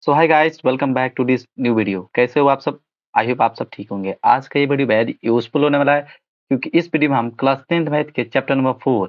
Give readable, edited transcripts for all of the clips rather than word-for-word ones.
So hi guys, welcome back to this new video. कैसे हो आप सब? आई होप आप सब ठीक होंगे। आज का ये वीडियो बेहद यूजफुल होने वाला है, क्योंकि इस वीडियो में हम क्लास 10th मैथ के चैप्टर नंबर 4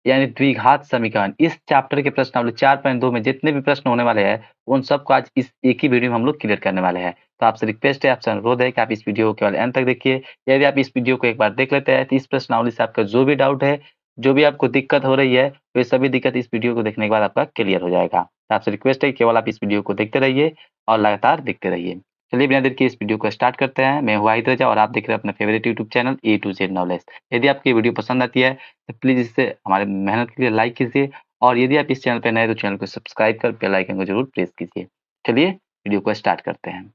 यानी द्विघात समीकरण, इस चैप्टर के प्रश्नावली 4.2 में जितने भी प्रश्न होने वाले हैं, उन सबको आज इस एक ही वीडियो में हम लोग क्लियर करने वाले हैं। तो आपसे रिक्वेस्ट है, आपसे अनुरोध है कि आप इस वीडियो को केवल एंड तक देखिए। यदि आप इस वीडियो को एक बार देख लेते हैं तो इस प्रश्नावली से आपका जो भी डाउट है, जो भी आपको दिक्कत हो रही है, वे सभी दिक्कत इस वीडियो को देखने के बाद आपका क्लियर हो जाएगा। तो आपसे रिक्वेस्ट है कि केवल आप इस वीडियो को देखते रहिए और लगातार देखते रहिए। चलिए बिना देर के इस वीडियो को स्टार्ट करते हैं। मैं हूं वाहिद रजा और आप देख रहे हैं अपना favourite YouTube channel A to Z knowledge. यदि आपको ये वीडियो पसंद आती है तो प्लीज़ इसे हमारे मेहनत के लिए लाइक कीजिए, और यदि आप इस चैनल पे नए हैं तो चैनल को सब्सक्राइब कर बेल आइकन को जरूर प्रेस कीजिए। चलिए वीडियो को स्टार्ट करते हैं।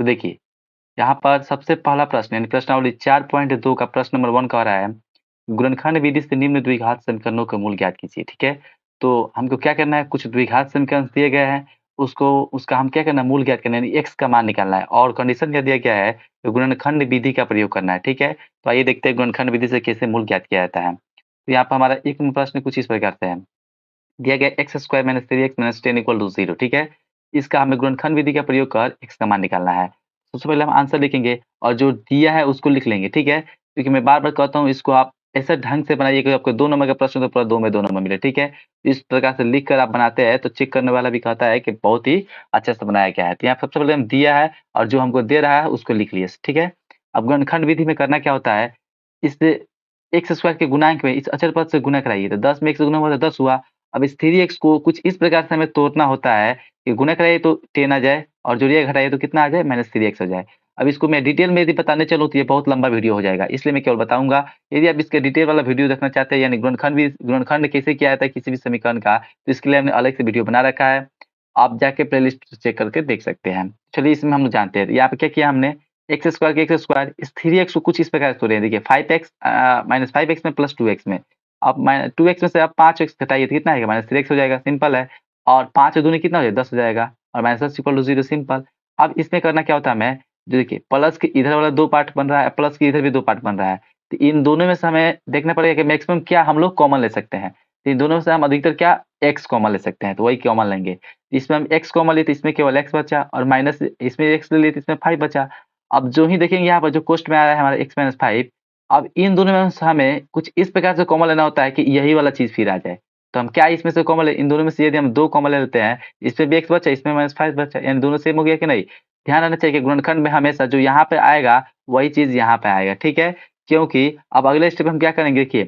तो देखिए, यहाँ पर सबसे पहला प्रश्न यानी प्रश्नावली 4.2 का प्रश्न नंबर 1 कह रहा है, गुणनखंड विधि से निम्न द्विघात समीकरणों का मूल ज्ञात कीजिए। ठीक है, तो हमको क्या करना है, कुछ द्विघात समीकरण दिए गए हैं, उसको उसका हम क्या करना है, मूल ज्ञात करना है, यानी एक्स का मान निकालना है, और कंडीशन क्या दिया गया है, तो गुणनखंड विधि का प्रयोग करना है। ठीक है, तो आइए देखते हैं गुणनखंड विधि से कैसे मूल ज्ञात किया जाता है। तो यहाँ पर हमारा एक प्रश्न कुछ इस प्रकार से है, दिया गया x square minus 3x minus 10 equal to 0। ठीक है, इसका हमें गुणनखंड विधि का प्रयोग कर एक्स का मान निकालना है। सबसे पहले हम आंसर लिखेंगे और जो दिया है उसको लिख लेंगे। ठीक है, क्योंकि मैं बार बार कहता हूँ, इसको आप ऐसा ढंग से बनाइए कि आपको 2 नंबर का प्रश्न तो पूरा 2 में 2 नंबर मिले। ठीक है, इस प्रकार से लिख कर आप बनाते हैं तो चेक करने वाला भी कहता है कि बहुत ही अच्छे से बनाया गया है। तो यहाँ सबसे पहले हम दिया है और जो हमको दे रहा है उसको लिख लिए। ठीक है, अब गुणनखंड विधि में करना क्या होता है, इससे एक्स स्क्वायर के गुणांक में इस अचर पद से गुणा कराइए, तो 10 में x से गुणा हुआ तो 10 हुआ। अब इस 3x को कुछ इस प्रकार से हमें तोड़ना होता है कि गुणा कराइए तो 10 आ जाए, और जोड़िए घटाइए तो कितना आ जाए, माइनस 3x हो जाए। अब इसको मैं डिटेल में यदि बताने चलूँ तो ये बहुत लंबा वीडियो हो जाएगा, इसलिए मैं केवल बताऊंगा। यदि आप इसके डिटेल वाला वीडियो देखना चाहते हैं, यानी गुणनखंड कैसे किया जाता है किसी भी समीकरण का, तो इसके लिए हमने अलग से वीडियो बना रखा है, आप जाके प्लेलिस्ट चेक करके देख सकते हैं। चलिए इसमें हम लोग जानते हैं, यहाँ पे क्या किया हमने, एक्स स्क्वायर के एक्स स्क्वायर, इस 3x को कुछ इस प्रकार से तोड़े। देखिए 5x माइनस 5x में प्लस 2x में, अब 2x में से आप 5x घटाइए तो कितना आएगा, माइनस 3x हो जाएगा, सिंपल है। और 5 दूनी कितना हो जाएगा, 10 हो जाएगा, और माइनस 10 इक्वल टू 0, सिंपल। अब इसमें करना क्या होता है, हमें जो देखिए प्लस के इधर वाला 2 पार्ट बन रहा है, प्लस के इधर भी 2 पार्ट बन रहा है, तो इन दोनों में से हमें देखना पड़ेगा कि मैक्सिमम क्या हम लोग कॉमन ले सकते हैं। तो इन दोनों में से हम अधिकतर क्या x कॉमन ले सकते हैं, तो वही कॉमन लेंगे। इसमें हम x कॉमन लिए तो इसमें केवल x बचा, और माइनस इसमें x ले लिए तो इसमें 5 बचा। अब जो ही देखेंगे यहाँ पर जो कोष्ट में आ रहा है हमारा x माइनस 5, अब इन दोनों में से हमें कुछ इस प्रकार से कॉमन लेना होता है कि यही वाला चीज फिर आ जाए। तो हम क्या इसमें से कॉमन ले, इन दोनों में से यदि हम 2 कॉमन ले लेते हैं, इसमें भी x बचा, इसमें माइनस 5 बचा, यानी दोनों सेम हो गया कि नहीं। ध्यान रखना चाहिए कि गुणनखंड में हमेशा जो यहाँ पे आएगा वही चीज यहाँ पे आएगा। ठीक है, क्योंकि अब अगले स्टेप हम क्या करेंगे, देखिए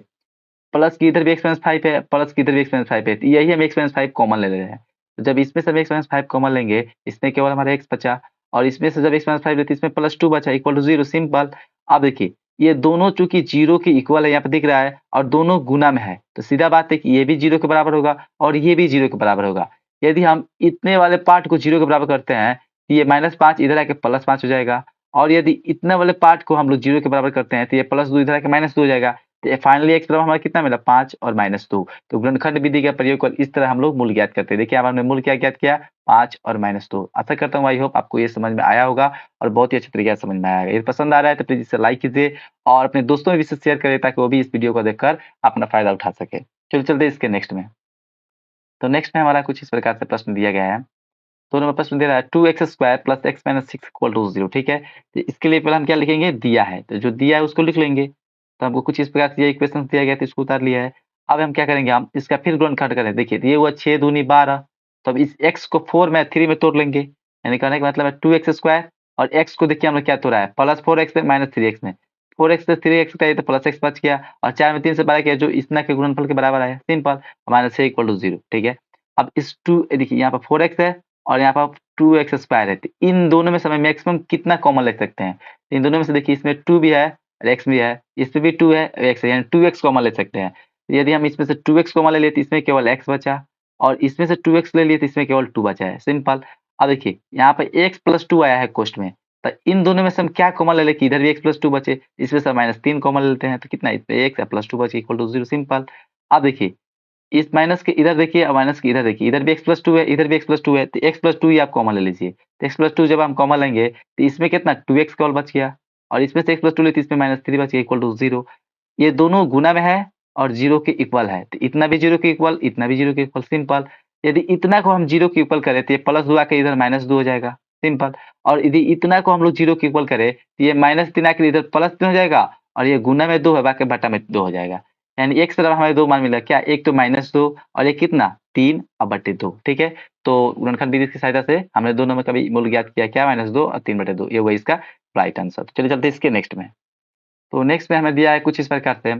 प्लस की इधर भी एक्स माइनस 5 है, प्लस की इधर भी एक्स माइनस 5 है, तो यही हम एक्स माइनस 5 कॉमन ले रहे हैं। तो जब इसमें से हम एक्स माइनस 5 कॉमन लेंगे, इसमें केवल हमारा एक्स बचा, और इसमें से जब एक्स माइनस 5 लेते इसमें प्लस 2 बचा इक्वल टू 0, सिंपल। अब देखिए ये दोनों चूंकि 0 के इक्वल है, यहाँ पे दिख रहा है, और दोनों गुना में है, तो सीधा बात है कि ये भी 0 के बराबर होगा और ये भी 0 के बराबर होगा। यदि हम इतने वाले पार्ट को 0 के बराबर करते हैं तो ये -5 इधर आके +5 हो जाएगा, और यदि इतने वाले पार्ट को हम लोग 0 के बराबर करते हैं तो ये +2 इधर आके -2 हो जाएगा। तो फाइनली एक्स बराबर हमारा कितना मिला, 5 और -2। तो गुणनखंड विधि का प्रयोग कर इस तरह हम लोग मूल ज्ञात करते हैं। देखिए अब हमने मूल क्या ज्ञात किया, 5 और -2। आशा करता हूँ आई होप आपको ये समझ में आया होगा, और बहुत ही अच्छे तरीके से समझ में आया होगा। यदि पसंद आ रहा है तो प्लीज इसे लाइक कीजिए और अपने दोस्तों में भी इसे शेयर करें, ताकि वो भी इस वीडियो को देखकर अपना फायदा उठा सके। चलिए चलते हैं इसके नेक्स्ट में। तो नेक्स्ट में हमारा कुछ इस प्रकार से प्रश्न दिया गया है। तो नंबर प्रश्न दे रहा है 2x square plus x minus 6 equal to 0। ठीक है, तो इसके लिए पहले हम क्या लिखेंगे, दिया है, तो जो दिया है उसको लिख लेंगे। तो हमको कुछ इस प्रकार से ये इक्वेशन दिया गया, तो इसको उतार लिया है। अब हम क्या करेंगे, हम इसका फिर गुणनखंड करें। देखिए ये हुआ 6 दूनी 12, तो अब इस x को 4 में 3 में तोड़ लेंगे, यानी कहने का मतलब है 2x स्क्वायर, और x को देखिए हम लोग क्या तोड़ा है, प्लस 4x में माइनस 3x में, 4x से 3x का ये तो प्लस x बच गया, और 4 में 3 से 12 किया, जो इसना के गुणनफल के बराबर आया, सिंपल, माइनस 6 इक्वल टू 0। ठीक है, अब इस 2 देखिए यहाँ पर 4x है और यहाँ पर 2x स्क्वायर है, तो इन दोनों में से हमें मैक्सिमम कितना कॉमन ले सकते हैं। इन दोनों में से देखिए इसमें 2 भी है और x भी है, इसमें भी 2 है और x है, यानी 2x कॉमन ले सकते हैं। तो यदि हम इसमें से 2x कॉमन ले लिए तो इसमें केवल x बचा, और इसमें से 2x ले लिए तो इसमें केवल 2 बचा है, सिंपल। अब देखिए यहाँ पे x प्लस 2 आया है क्वेश्चन में, तो इन दोनों में से हम क्या कॉमन ले लें कि इधर भी x प्लस 2 बचे, इसमें से माइनस 3 कॉमन ले लेते हैं, तो कितना इसमें x है प्लस 2 बचे इक्वल टू 0, सिंपल। अब देखिए इस माइनस के इधर देखिए और माइनस के इधर देखिए, इधर भी x प्लस 2 है, इधर भी x प्लस 2 है, तो x प्लस 2 ही आप कॉमन ले लीजिए। तो x प्लस 2 जब हम कॉमन लेंगे तो इसमें कितना 2x केवल बच गया, और इसमें से x प्लस 2 ले तो इसमें -3 बच गया इक्वल टू 0। ये दोनों गुना में है और 0 के इक्वल है, तो इतना भी 0 के इक्वल, इतना भी 0 के इक्वल, सिंपल। यदि इतना को हम 0 के इक्वल करें तो ये +2 आके इधर -2 हो जाएगा, सिंपल। और यदि इतना को हम लोग 0 के इक्वल करें तो ये -3 आके इधर +3 हो जाएगा और ये गुना में 2 है, बाकी बटा में 2 हो जाएगा। यानी एक तरफ हमें 2 मान मिला, क्या? एक तो -2 और एक कितना? 3 और बटे 2, ठीक है? तो गुणनखंड विधि की सहायता से हमने दोनों में कभी मूल ज्ञात किया, क्या? -2 और 3/2, ये वही इसका राइट आंसर। चलिए चलते हैं इसके नेक्स्ट में। तो नेक्स्ट में हमें दिया है कुछ इस प्रकार से।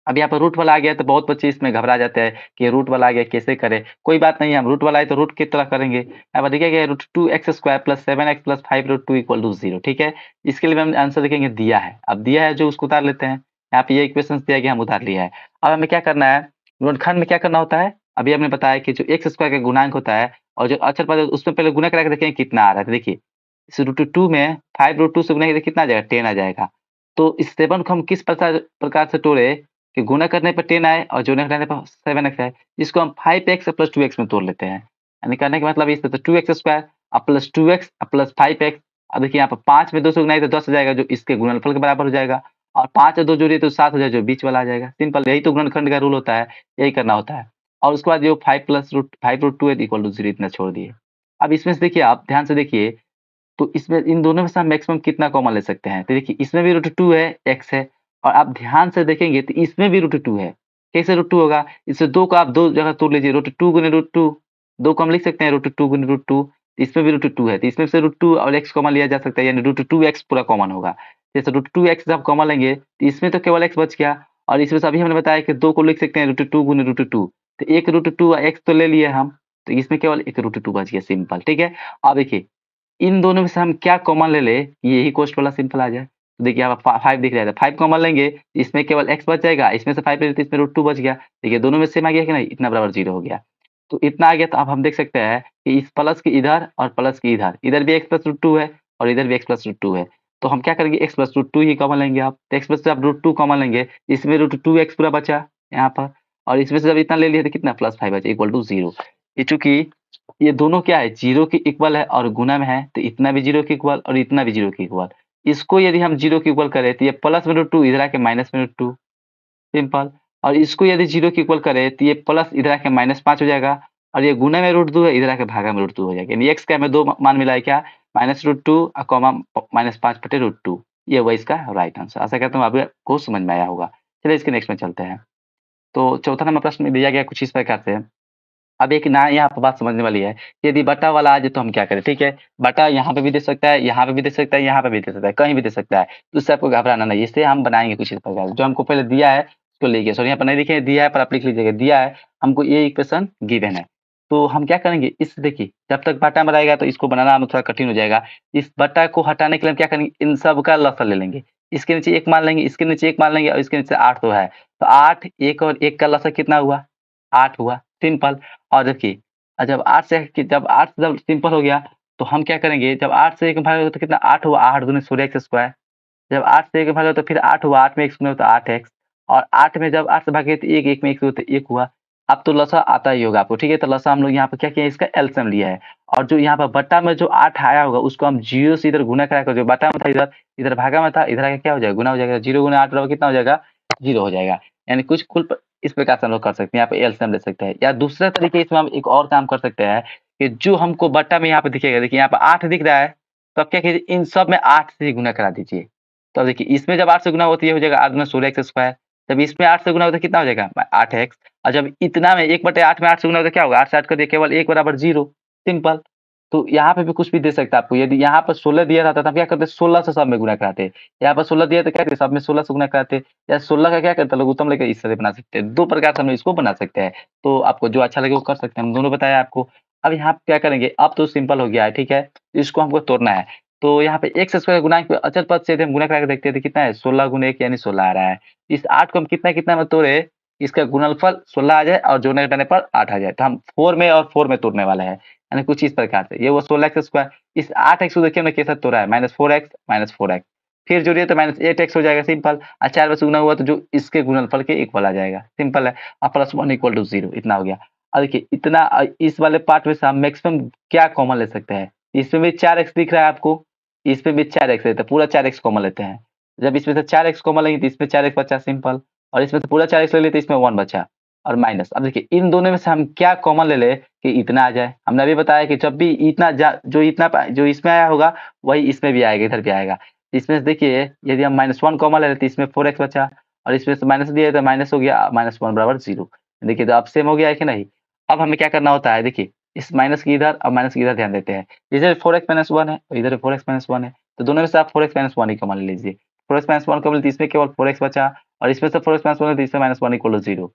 अब यहाँ पर रूट वाला आ गया तो बहुत बच्चे इसमें घबरा जाते हैं कि रूट वाला आ गया कैसे करें? कोई बात नहीं, हम रूट वाला है तो रूट की तरह करेंगे। यहाँ पर देखिए गया √2x² + 7x + 5√2 = 0, ठीक है? इसके लिए हम आंसर देखेंगे, दिया है। अब दिया है जो उसको उतार लेते हैं। यहाँ पे ये इक्वेशन दिया गया, हम उतार लिया है। अब हमें क्या करना है? गुणनखंड में क्या करना होता है? अभी हमने बताया कि जो x² का गुणांक होता है और जो अचर पद है उसमें पहले गुणा करा के देखेंगे कितना आ रहा है। तो देखिए इस √2 में 5√2 से गुणा करें कितना आ जाएगा? 10 आ जाएगा। तो इस 7 को हम किस प्रकार से तोड़े कि गुणा करने पर 10 आए और जोड़ने घटाने पर 7x आए, जिसको हम 5x + 2x में तोड़ लेते हैं। यानी कहने का मतलब इस तरह 2x² plus 2x plus 5x। अब देखिए यहाँ पर 5 में 2 से गुणा तो 10 हो जाएगा, जो इसके गुणनफल के बराबर हो जाएगा, और 5 और 2 जोड़िए तो 7 हो जाएगा, जो बीच वाला आ जाएगा। सिंपल, यही तो गुणनखंड का रूल होता है, यही करना होता है। और उसके बाद जो 5 + √2 = 0, इतना छोड़ दिए। अब इसमें से देखिए, आप ध्यान से देखिए, तो इसमें इन दोनों में से हम मैक्सिमम कितना कॉमन ले सकते हैं? तो देखिए इसमें भी √2 है, x है, और आप ध्यान से देखेंगे तो इसमें भी √2 है। कैसे √2 होगा? इससे 2 को आप 2 जगह तोड़ लीजिए, √2 गुने √2, 2 को हम लिख सकते हैं √2 गुने √2, इसमें भी √2 है, तो इसमें से √2 और x कॉमन लिया जा सकता है, यानी √2x पूरा कॉमन होगा। जैसे √2x जब कॉमन लेंगे तो इसमें तो केवल x बच गया, और इसमें से अभी हमने बताया कि 2 को लिख सकते हैं √2 गुने √2, तो एक √2 और x तो ले लिए हम, तो इसमें केवल एक √2 बच गया, सिंपल, ठीक है? अब देखिए इन दोनों में से हम क्या कॉमन ले ले कि यही कोष्ठ वाला सिंपल आ जाए। तो देखिए यहाँ पर 5 दिख रहा है, 5 कॉमन लेंगे, इसमें केवल x बच जाएगा, इसमें से 5 ले लेते इसमें √2 बच गया। देखिए दोनों में सेम आ गया कि नहीं? इतना बराबर 0 हो गया। तो इतना आ गया, तो अब हम देख सकते हैं कि इस प्लस के इधर और प्लस के इधर भी x + √2 है और इधर भी x + √2 है। तो हम क्या करेंगे? x + √2 ही कॉमन लेंगे आप। तो x + आप √2 कॉमन लेंगे, इसमें √2x पूरा बचा यहाँ पर, और इसमें से जब इतना ले लिया तो कितना? +5 बचा = 0। ये चूंकि ये दोनों क्या है? 0 के इक्वल है और गुणा में है, तो इतना भी 0 के इक्वल और इतना भी 0 के इक्वल। इसको यदि हम 0 के इक्वल करें तो ये प्लस में √2 इधर आके माइनस में √2, सिंपल। और इसको यदि 0 के इक्वल करें तो ये प्लस इधर आके -5 हो जाएगा, और ये गुणा में √2 है, इधर आके भागा में √2 हो जाएगा। यानी x का हमें 2 मान मिला है, क्या? -√2 कॉमा -5/√2। ये हुआ इसका राइट आंसर। आशा करता हूँ आपको समझ में आया होगा। चलिए इसके नेक्स्ट में चलते हैं। तो चौथा नंबर प्रश्न में दिया गया कुछ इस प्रकार से। अब एक ना यहाँ पे बात समझने वाली है, यदि बटा वाला आ जाए तो हम क्या करें? ठीक है, बटा यहाँ पे भी दे सकता है, यहाँ पे भी दे सकता है, यहाँ पे भी दे सकता है, कहीं भी दे सकता है, तो उससे आपको घबराना नहीं। इससे हम बनाएंगे कुछ इस प्रकार, जो हमको पहले दिया है उसको लिखिए, सॉरी यहाँ पर नहीं लिखे, दिया है पर आप लिख लीजिएगा, दिया है हमको ये इक्वेशन गिवन है। तो हम क्या करेंगे? इस देखिए जब तक बटा में रहेगा तो इसको बनाना हमें थोड़ा कठिन हो जाएगा। इस बटा को हटाने के लिए हम क्या करेंगे? इन सब का लसागु ले लेंगे। इसके नीचे 1 मान लेंगे, इसके नीचे 1 मान लेंगे, और इसके नीचे 8 तो है, तो 8, 1 और 1 का लसागु कितना हुआ? 8 हुआ, सिंपल। और देखिए जब 8 से जब सिंपल हो गया, तो हम क्या करेंगे? जब 8 से 1 भागोगे तो कितना? 8 हुआ, 8 दूनी 16x²। जब 8 से 1 भागोगे तो फिर 8 हुआ, 8 में 1 गुना तो 8x, और 8 में जब 8 से भागे तो 1, 1 में 1 हुआ तो 1 हुआ। अब तो लसा आता ही होगा आपको, ठीक है? तो लसा हम लोग यहाँ पे क्या किए? इसका एलसीएम लिया है, और जो यहाँ पर बट्टा में जो 8 आया होगा उसको हम 0 से इधर गुणा करा कर, जो बट्टा में था इधर, इधर भागा में था, इधर आके क्या हो जाएगा? गुना हो जाएगा। 0 गुना 8 बराबर कितना हो जाएगा? 0 हो जाएगा। यानी कुछ कुल इस प्रकार से हम लोग कर सकते हैं, यहाँ पे एलसीएम ले सकते हैं। या दूसरा तरीके इसमें हम एक और काम कर सकते हैं कि जो हमको बट्टा में यहाँ पे दिखेगा, देखिए यहाँ पे 8 दिख रहा है, तो आप क्या कीजिए? इन सब में 8 से गुना करा दीजिए। तो अब देखिए इसमें जब 8 से गुना होता है ये हो जाएगा 8 दूना 16x²। जब इसमें 8 से गुना होता है कितना हो जाएगा? 8x। और जब इतना में 1/8 में 8 से गुना होता है क्या होगा? 8 से 8 कर दिया, केवल 1 = 0, सिंपल। तो यहाँ पे भी कुछ भी दे सकता है आपको। यदि यहाँ पर 16 दिया रहता तो हम क्या करते? 16 से सब में गुणा कराते। यहाँ पर 16 दिया तो क्या करते? सब में 16 से गुणा कराते, या 16 का क्या करते? लघुत्तम लेकर इस तरह बना सकते हैं। 2 प्रकार से हम इसको बना सकते हैं। तो आपको जो अच्छा लगे वो कर सकते हैं, हम दोनों बताया आपको। अब यहाँ पे क्या करेंगे? अब तो सिंपल हो गया है, ठीक है? इसको हमको तोड़ना है। तो यहाँ पे x² गुणांक पे अचल पद से यदि हम गुणा करा के देखते हैं तो कितना है? 16 गुणे 1 यानी 16 आ रहा है। इस 8 को हम कितना-कितना में तोड़े? इसका गुणनफल 16 आ जाए और जोड़ने घटाने पर 8 आ जाए। तो हम 4 में और 4 में तोड़ने वाले हैं। यानी कुछ इस प्रकार से। ये वो 16x², इस 8x को देखिए हमने कैसे तोड़ा है? -4x, -4x। फिर जोड़िए तो -8x हो जाएगा, सिंपल। और 4 में से गुना हुआ तो जो इसके गुणनफल के इक्वल आ जाएगा, सिंपल है। और +1 = 0, इतना हो गया। अब देखिए इतना इस वाले पार्ट में से हम मैक्सिमम क्या कॉमन ले सकते हैं? इसमें भी 4x दिख रहा है आपको, इसमें भी 4x है, तो पूरा 4x कॉमन लेते हैं। जब इसमें से 4x कॉमन लेंगे तो इसमें 4x बचा, सिंपल। और इसमें से पूरा 4x ले लिए तो इसमें 1 बचा और माइनस। अब देखिए इन दोनों में से हम क्या कॉमन ले ले कि इतना आ जाए। हमने अभी बताया कि जब भी इतना जो इसमें आया होगा वही इसमें भी आएगा, इधर भी आएगा। इसमें से देखिए यदि हम -1 कॉमन ले लेते तो इसमें 4x बचा और इसमें से माइनस दिया तो माइनस हो गया, -1 बराबर 0। देखिए तो अब सेम हो गया है कि नहीं। अब हमें क्या करना होता है, देखिए इस माइनस की इधर और माइनस की इधर ध्यान देते हैं। इधर 4x - 1 है और इधर 4x - 1 है, तो दोनों में से आप 4x - 1 ही कॉमन ले लीजिए। 4x - 1 कॉमन तो इसमें केवल 4x बचा और इसमें से 4x - 1 है तो इसमें -1 = 0।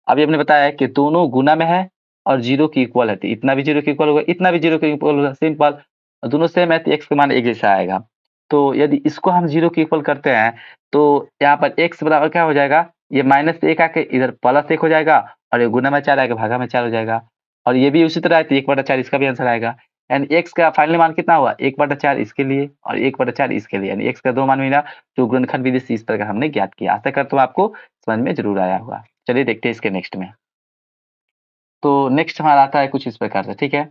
अभी हमने बताया कि दोनों गुना में है और 0 की इक्वल है, तो इतना भी 0 के इक्वल होगा, इतना भी 0 के इक्वल होगा, सिंपल। और दोनों सेम है तो x का मान एक जैसा आएगा। तो यदि इसको हम 0 के इक्वल करते हैं तो यहाँ पर x बराबर क्या हो जाएगा, ये -1 आके इधर +1 हो जाएगा और ये गुना में 4 आएगा, भागा में 4 हो जाएगा। और ये भी उसी तरह है तो 1/4 इसका भी आंसर आएगा। यानी x का फाइनल मान कितना हुआ, 1/4 इसके लिए और 1/4 इसके लिए, यानी x का 2 मान मिला जो गुणनखंड विधि से इस प्रकार हमने ज्ञात किया। आशा करता हूँ आपको समझ में ज़रूर आया होगा। चलिए देखते हैं इसके नेक्स्ट में। तो नेक्स्ट हमारा आता है कुछ इस प्रकार से, ठीक है।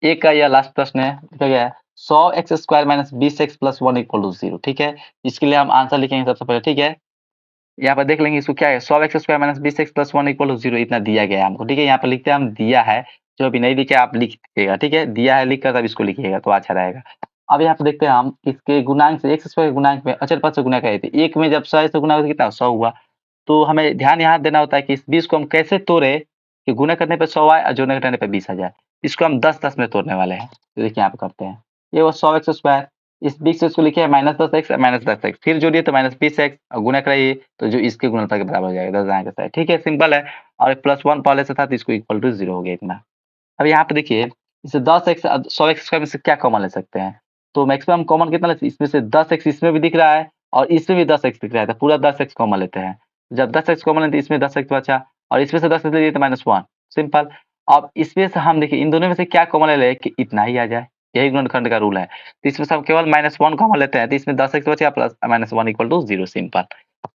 एक का यह लास्ट प्रश्न है, लिखा गया है 100x² - 20x + 1 = 0, ठीक है। इसके लिए हम आंसर लिखेंगे सबसे पहले, ठीक है। यहाँ पर देख लेंगे इसको क्या है, 100x² - 20x + 1 = 0 इतना दिया गया है हमको, ठीक है। यहाँ पर लिखते हैं हम दिया है, जो अभी नहीं लिखे आप लिख दीजिएगा, ठीक है। दिया है लिख कर तब इसको लिखिएगा तो अच्छा रहेगा। अब यहाँ पे देखते हैं हम इसके गुणांक से x² के गुणांक में अचर पद से गुणा करे थे। 1 में जब 100 से गुणा हुआ तो कितना 100 हुआ। तो हमें ध्यान यहाँ देना होता है कि इस 20 को हम कैसे तोड़े कि गुणा करने पे 100 आए और जोड़ने करने पे 20 आ जाए। इसको हम 10-10 में तोड़ने वाले हैं। तो देखिए यहाँ पे करते हैं। ये वो 100x², इस 20 से इसको लिखे -10x -10x, फिर जोड़िए तो -20x और गुणा कराइए तो जो इसके गुणनफल के बराबर हो जाएगा, 10 दाएँ के साइड, ठीक है, सिंपल है। और +1 पहले से था तो इसको इक्वल टू 0 हो गया इतना। अब यहाँ पे देखिए इसे 10x 100x² में से क्या कॉमन ले सकते हैं? तो मैक्सिमम कॉमन कितना ले, इसमें से 10x इसमें भी दिख रहा है और इसमें भी 10x दिख रहा है, तो पूरा 10x कॉमन लेते हैं। जब 10x कॉमन लेते हैं इसमें 10x बचा और इसमें से 10 ले लिए तो -1, सिंपल। अब इसमें से हम देखिए इन दोनों में से क्या कॉमन ले लें कि इतना ही आ जाए, यही गुणनखंड का रूल है। तो इसमें से हम केवल -1 कॉमन लेते हैं तो इसमें 10x बचा प्लस -1 = 0, सिंपल।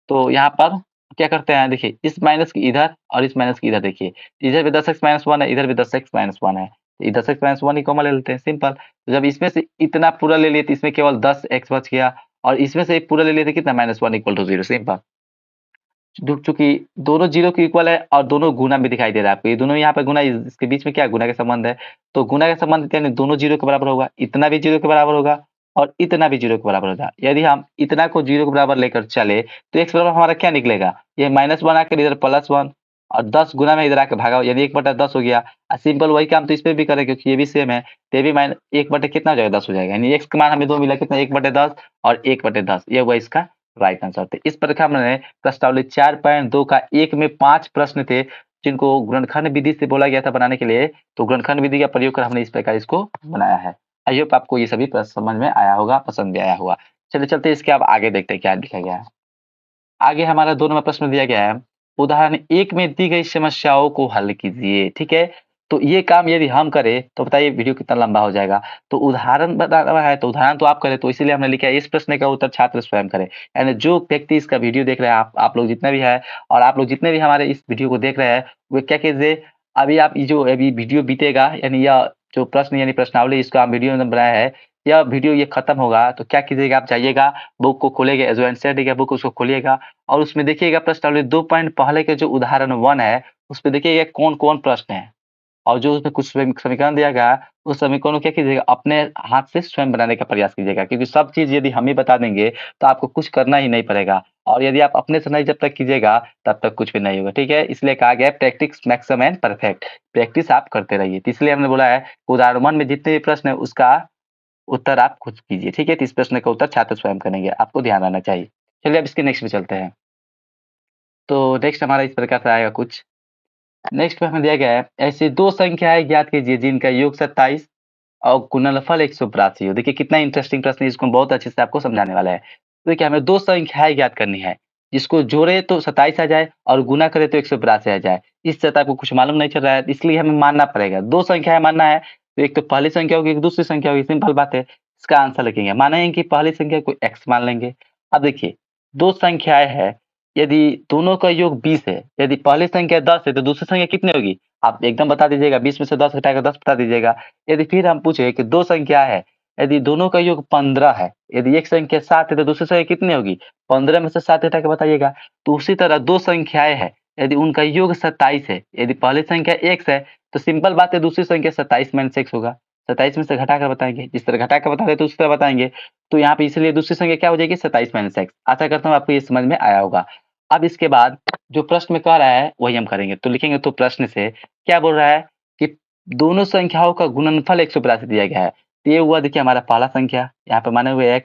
तो यहाँ पर क्या करते हैं, देखिए इस माइनस की इधर और इस माइनस की इधर देखिए, इधर भी 10x - 1 है, इधर भी 10x - 1 है। ये 10x - 1 ही कॉमन ले लेते हैं, सिंपल। तो जब इसमें से इतना पूरा ले लिए तो इसमें केवल 10x बच गया और इसमें से पूरा ले लिए तो कितना -1 = 0, सिंपल। चूँकि दोनों 0 के इक्वल है और दोनों गुना में दिखाई दे रहा है आपको, ये दोनों यहाँ पे गुना, इसके बीच में क्या गुना का संबंध है। तो गुना का संबंध यानी दोनों 0 के बराबर होगा, इतना भी 0 के बराबर होगा और इतना भी 0 के बराबर होगा। यदि हम इतना को 0 के बराबर लेकर चले तो x बराबर हमारा क्या निकलेगा, ये -1 आकर इधर +1 और 10 गुना में इधर आके भागा यानी 1/10 हो गया। सिंपल वही काम तो इसमें भी करें क्योंकि ये भी सेम है। तो ये भी 1 कितना हो जाएगा, 10 हो जाएगा। यानी x का मान हमें 2 मिला, कितना 1/10 और 1/10, ये हुआ इसका राइट आंसर। तो इस प्रकार हमने प्रश्नावली 4.2 का 1 में 5 प्रश्न थे जिनको गुणनखंड विधि से बोला गया था बनाने के लिए। तो गुणनखंड विधि का प्रयोग कर हमने इस प्रकार इसको बनाया है। आई होप आपको ये सभी प्रश्न समझ में आया होगा, पसंद भी आया होगा। चलिए चलते इसके अब आगे देखते हैं क्या लिखा गया है। आगे हमारा 2 नंबर प्रश्न दिया गया है, उदाहरण 1 में दी गई समस्याओं को हल कीजिए, ठीक है? तो ये काम यदि हम करें, तो बताइए वीडियो कितना लंबा हो जाएगा। तो उदाहरण बता रहा है, तो उदाहरण तो आप करें, तो इसीलिए हमने लिखा है इस प्रश्न का उत्तर छात्र स्वयं करें। यानी जो व्यक्ति इसका वीडियो देख रहे हैं, आप लोग जितने भी हैं और आप लोग जितने भी हमारे इस वीडियो को देख रहे हैं, वो क्या कीजिए, अभी आप ये जो अभी वीडियो बीतेगा यानी यह जो प्रश्न यानी प्रश्नावली इसका हम वीडियो में बनाया है, यह वीडियो ये खत्म होगा, तो क्या कीजिएगा, आप जाइएगा बुक को खोलिएगा, जो एनसीईआरटी का बुक उसको खोलिएगा और उसमें देखिएगा प्रश्नावली 2 पॉइंट पहले के जो उदाहरण 1 है, उसपे देखिएगा कौन-कौन प्रश्न है और जो उसमें कुछ समीकरण दिया गया है, उस समीकरण को क्या कीजिएगा, अपने हाथ से स्वयं बनाने का प्रयास कीजिएगा क्योंकि सब चीज़ यदि हम ही बता देंगे, तो आपको कुछ करना ही नहीं पड़ेगा और यदि आप अपने से नहीं जब तक कीजिएगा, तब तक कुछ भी नहीं होगा, ठीक है? इसलिए कहा गया है practice makes a man perfect, practice आप करते रहिए। तो इसलिए हमने बोला है उदाहरण 1 में जितने भी प्रश्न है, उसका उत्तर आप खुद कीजिए, ठीक है? तो इस प्रश्न का उत्तर छात्र स्वयं करेंगे, आपको ध्यान रहना चाहिए। चलिए अब इसके नेक्स्ट में चलते हैं। तो नेक्स्ट हमारा इस प्रकार से आएगा कुछ। नेक्स्ट में हमें दिया गया है, ऐसी 2 संख्याएँ ज्ञात कीजिए जिनका योग 27 और गुणनफल 182 हो। देखिए कितना इंटरेस्टिंग प्रश्न है, इसको हम बहुत अच्छे से आपको समझाने वाला है। तो देखिए हमें 2 संख्याएँ ज्ञात करनी है, जिसको जोड़े तो 27 आ जाए और गुणा करे तो 182 आ जाए। इससे तो आपको कुछ मालूम नहीं चल रहा है, इसलिए हमें मानना पड़ेगा। 2 संख्याएँ मानना है, तो एक तो पहली संख्या होगी, एक दूसरी संख्या होगी, सिंपल बात है। इसका आंसर लिखेंगे, मानेंगे कि पहली संख्या को x मान लेंगे। अब देखिए 2 संख्याएँ हैं, यदि दोनों का योग 20 है, यदि पहली संख्या 10 है, तो दूसरी संख्या कितनी होगी? आप एकदम बता दीजिएगा, 20 में से 10 घटाकर 10 बता दीजिएगा। यदि फिर हम पूछे कि 2 संख्या है, यदि दोनों का योग 15 है, यदि एक संख्या 7 है तो दूसरी संख्या कितनी होगी? 15 में से 7 हटा के बताइएगा। तो उसी तरह 2 संख्याएँ हैं, यदि उनका योग 27 है, यदि पहली संख्या x है, तो सिंपल बात है दूसरी संख्या 27 माइनस x होगा। 27 में से घटाकर बताएँगे, जिस तरह घटाकर बता रहे थे उसी तरह बताएँगे। तो यहाँ पे इसलिए दूसरी संख्या क्या हो जाएगी? 27 माइनस x। आशा करता हूँ आपको ये समझ में आया होगा। अब इसके बाद जो प्रश्न में कह रहा है वही हम करेंगे। तो लिखेंगे तो प्रश्न से क्या बोल रहा है कि दोनों संख्याओं का गुणनफल 182 दिया गया है। तो ये हुआ देखिए हमारा पहला संख्या, यहाँ पे माने हुए x,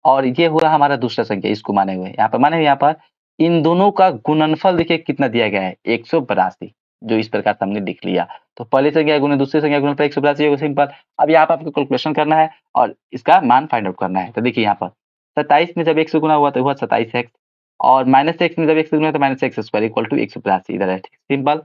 और ये हुआ हमारा दूसरा संख्या, इसको माने हुए। यहाँ पे माने हुए यहाँ पर इन दोनों का गुणनफल देखिए कितना दिया गया है? 182, जो इस प्रकार से हमने लिख लिया। तो पहली संख्या गुणे दूसरी संख्या गुणनफल 182 होगा, सिंपल। अब यहाँ पे आपको कैलकुलेशन करना है और इसका मान फाइंड आउट करना है। तो देखिए यहाँ पर 27 में जब 1 से गुणा हुआ तो हुआ 27x, और माइनस एक्स में जब 1 से गुणा हुआ तो minus x square equal to 182 इधर है, सिंपल।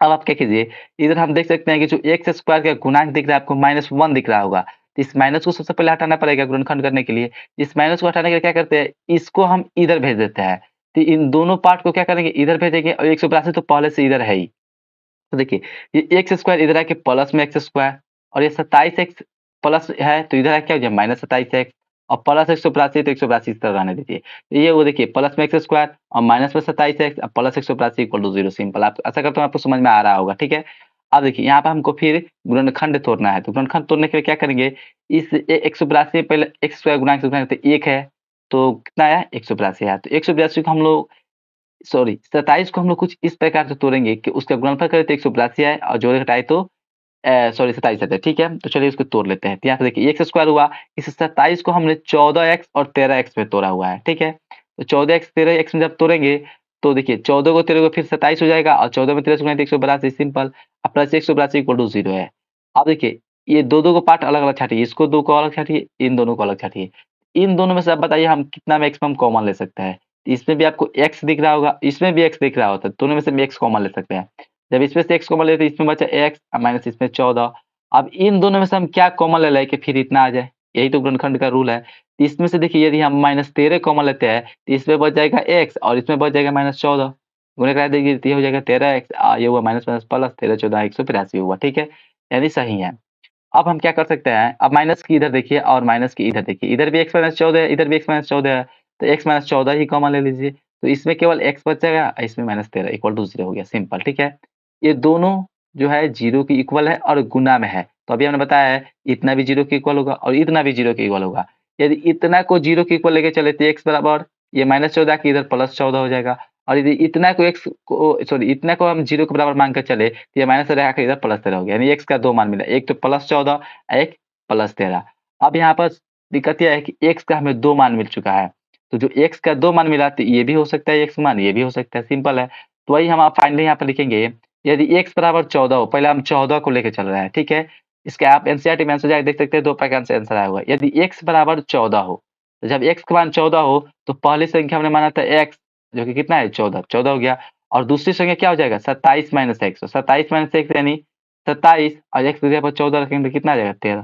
अब आप क्या कीजिए, इधर हम देख सकते हैं कि जो एक्स स्क्वायर का गुणांक दिख रहा है आपको -1 दिख रहा होगा। तो इस माइनस को सबसे पहले हटाना पड़ेगा गुणनखंड करने के लिए। इस माइनस को हटाने के लिए क्या करते हैं, इसको हम इधर भेज देते हैं। तो इन दोनों पार्ट को क्या करेंगे, इधर भेजेंगे, और 182 तो पहले से इधर है ही। तो देखिए ये एक्स स्क्वायर इधर आके प्लस में एक्स स्क्वायर, और ये 27x प्लस है तो इधर आके क्या हो जाए -27x, और प्लस 182 तो 182 इस तरह रहने दीजिए। तो ये वो देखिए प्लस में एक्स स्क्वायर और माइनस में 27x और प्लस 182 इक्वल टू 0, सिंपल। आप ऐसा करता हूँ आपको समझ में आ रहा होगा, ठीक है। अब देखिए यहाँ पे हमको फिर गुणनखंड तोड़ना है। तो गुणनखंड तोड़ने के लिए क्या करेंगे, इस 182 पहले एक्स स्क्वायर गुणा तो 1 है, तो कितना आया 182 आया। तो 182 को हम लोग सॉरी 27 को हम लोग कुछ इस प्रकार से तोड़ेंगे कि उसका गुणनफल करें तो 182 आए और जोड़े घटाए तो सॉरी 27 आता है, ठीक है। तो चलिए इसको तोड़ लेते हैं। तो यहाँ पे देखिए एक्स स्क्वायर हुआ, इस 27 को हमने 14x और 13x में तोड़ा हुआ है, ठीक है। तो 14x 13x में जब तोड़ेंगे तो देखिए 14 को 13 को फिर 27 हो जाएगा, और 14 में 13 से गुणा तो 182, सिंपल। अब प्लस 182 इक्वल टू 0 है। अब देखिए ये दो-दो को पार्ट अलग-अलग छाटिए, इसको 2 को अलग छाटिए, इन दोनों को अलग छाटिए। इन दोनों में से आप बताइए हम कितना मैक्सिमम कॉमन ले सकते हैं। इसमें भी आपको x दिख रहा होगा, इसमें भी x दिख रहा होता है, दोनों में से हम x कॉमन ले सकते हैं। जब इसमें से x कॉमन लेते हैं इसमें बचा x माइनस इसमें 14। अब इन दोनों में से हम क्या कॉमन ले लें कि फिर इतना आ जाए, यही तो गुणनखंड का रूल है। इसमें से देखिए यदि हम -13 कॉमन लेते हैं तो इसमें बच जाएगा x और इसमें बच जाएगा -14, गुणा करा देंगे तो ये हो जाएगा 13x, ये हुआ माइनस माइनस प्लस 13 14 183 हुआ, ठीक है, यानी सही है। अब हम क्या कर सकते हैं, अब माइनस की इधर देखिए और माइनस की इधर देखिए, इधर भी x माइनस 14 है, इधर भी x माइनस 14 है, तो x माइनस 14 ही कॉमन ले लीजिए। तो इसमें केवल x बच जाएगा, इसमें -13 इक्वल टू 0 हो गया, सिंपल, ठीक है। ये दोनों जो है 0 के इक्वल है और गुना में है। तो अभी हमने बताया है इतना भी 0 के इक्वल होगा और इतना भी 0 के इक्वल होगा। यदि इतना को 0 के इक्वल लेके चले तो x बराबर ये -14 के इधर +14 हो जाएगा, और यदि इतना को x को सॉरी इतना को हम 0 के बराबर मान के चले तो ये -13 आके इधर +13 हो गया, यानी x का 2 मान मिला, एक तो +14 एक +13। अब यहाँ पर दिक्कत ये है कि x का हमें 2 मान मिल चुका है। तो जो x का 2 मान मिला तो ये भी हो सकता है x मान, ये भी हो सकता है, सिंपल है। तो वही हम आप फाइनली यहाँ पर लिखेंगे, यदि x बराबर 14 हो, पहले हम 14 को लेके चल रहे हैं, ठीक है। इसके आप एनसीईआरटी में आंसर जाके देख सकते हैं, 2 प्रकार से आंसर आया हुआ है। यदि x बराबर 14 हो, तो जब x का मान 14 हो तो पहली संख्या हमने माना था x, जो कि कितना है 14, 14 हो गया, और दूसरी संख्या क्या हो जाएगा 27 माइनस x, 27 माइनस x यानी 27, और x की जगह पर 14 रखेंगे तो कितना आ जाएगा 13,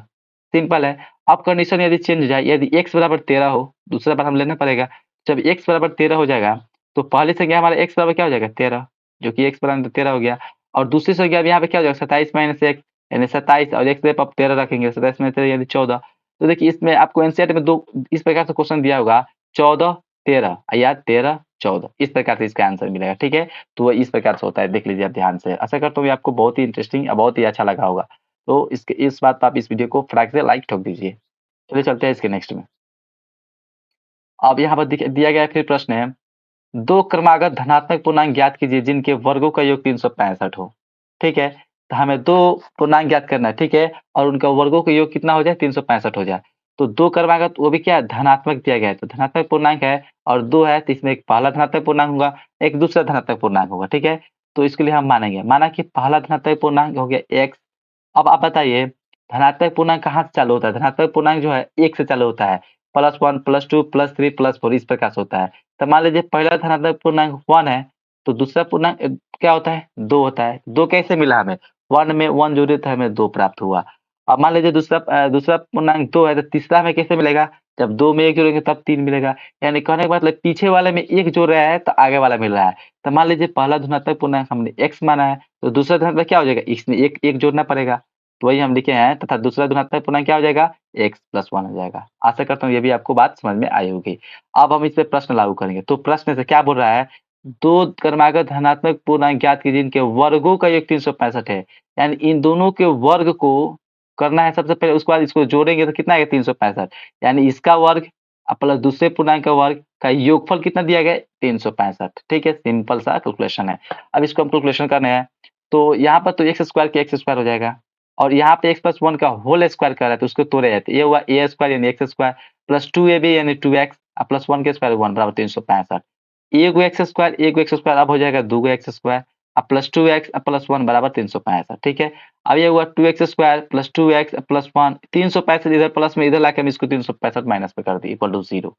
सिंपल है। अब कंडीशन यदि चेंज हो जाए, यदि x बराबर 13 हो, दूसरा बार हम लेना पड़ेगा। जब x बराबर 13 हो जाएगा तो पहली संख्या हमारा x बराबर क्या हो जाएगा 13, जो कि x बराबर 13 हो गया, और दूसरी संख्या अब यहाँ पे क्या हो जाएगा 27 माइनस x यानी 27, और x जगह आप 13 रखेंगे, 27 माइनस 13 यानी 14। तो देखिए इसमें आपको एनसीईआरटी में 2 इस प्रकार से क्वेश्चन दिया होगा, 14 13 या 13 14, इस प्रकार से इसका आंसर मिलेगा, ठीक है। तो वो इस प्रकार से होता है, देख लीजिए आप ध्यान से। आशा करता हूँ ये आपको बहुत ही इंटरेस्टिंग और बहुत ही अच्छा लगा होगा। तो इसके इस बात पे आप इस वीडियो को फटाक से लाइक ठोक दीजिए। चलिए चलते हैं इसके नेक्स्ट में। अब यहाँ पर दिया गया है फिर प्रश्न है, 2 क्रमागत धनात्मक पूर्णांक ज्ञात कीजिए जिनके वर्गों का योग 365 हो। ठीक है? तो हमें 2 पूर्णांक ज्ञात करना है, ठीक है? और उनका वर्गों का योग कितना हो जाए 365 हो जाए। तो 2 क्रमागत वो भी क्या है धनात्मक दिया गया है, तो धनात्मक पूर्णांक है और 2 है, तो इसमें एक पहला धनात्मक पूर्णांक होगा, एक दूसरा धनात्मक पूर्णांक होगा, ठीक है? तो इसके लिए हम मानेंगे, माना कि पहला धनात्मक पूर्णांक हो गया x। अब आप बताइए धनात्मक पूर्णांक कहाँ से चालू होता है? धनात्मक पूर्णांक जो है 1 से चालू होता है, +1 +2 +3 +4 इस प्रकार से होता है। तो मान लीजिए पहला धनात्मक पूर्णांक 1 है, तो दूसरा पूर्णांक क्या होता है 2 होता है। 2 कैसे मिला हमें? 1 में 1 जोड़े तो हमें 2 प्राप्त हुआ। अब मान लीजिए दूसरा पूर्णांक 2 है, तो तीसरा हमें कैसे मिलेगा? जब 2 में 1 जोड़ेंगे तब 3 मिलेगा। यानी कहने का मतलब पीछे वाले में 1 जोड़ रहा है तो आगे वाला मिल रहा है। तो मान लीजिए पहला धनात्मक पूर्णांक हमने x माना है, तो दूसरा धनात्मक क्या हो जाएगा? इसमें 1 जोड़ना पड़ेगा। तो वही हम लिखे हैं, तथा दूसरा धनात्मक पूर्णांक क्या हो जाएगा, x + 1 हो जाएगा। आशा करता हूँ ये भी आपको बात समझ में आई होगी। अब हम इस पे प्रश्न लागू करेंगे। तो प्रश्न से क्या बोल रहा है, 2 क्रमागत धनात्मक पूर्णांक ज्ञात कीजिए जिनके वर्गों का योग 365 है। यानी इन दोनों के वर्ग को करना है सबसे पहले, उसके बाद इसको जोड़ेंगे तो कितना आएगा 365। यानी इसका वर्ग प्लस दूसरे पूर्णांक का वर्ग का योगफल कितना दिया गया है, 365। ठीक है, सिंपल सा कैलकुलेशन है। अब इसको हम कैलकुलेशन करना है, तो यहाँ पर तो एक्स स्क्वायर के एक्स स्क्वायर हो जाएगा, और यहाँ पे x + 1 का होल स्क्वायर कर रहा है तो उसको तोड़े जाते, ये हुआ a स्क्वायर यानी x स्क्वायर प्लस 2ab यानी 2x प्लस 1 के स्क्वायर 1 बराबर 365। एगो एक्स स्क्वायर अब हो जाएगा 2 x square plus 2x plus 1 बराबर 365। ठीक है, अब ये हुआ 2x square plus 2x plus 1, 365 इधर प्लस में इधर लाके हम इसको 365 माइनस पे कर दिए इक्वल टू 0।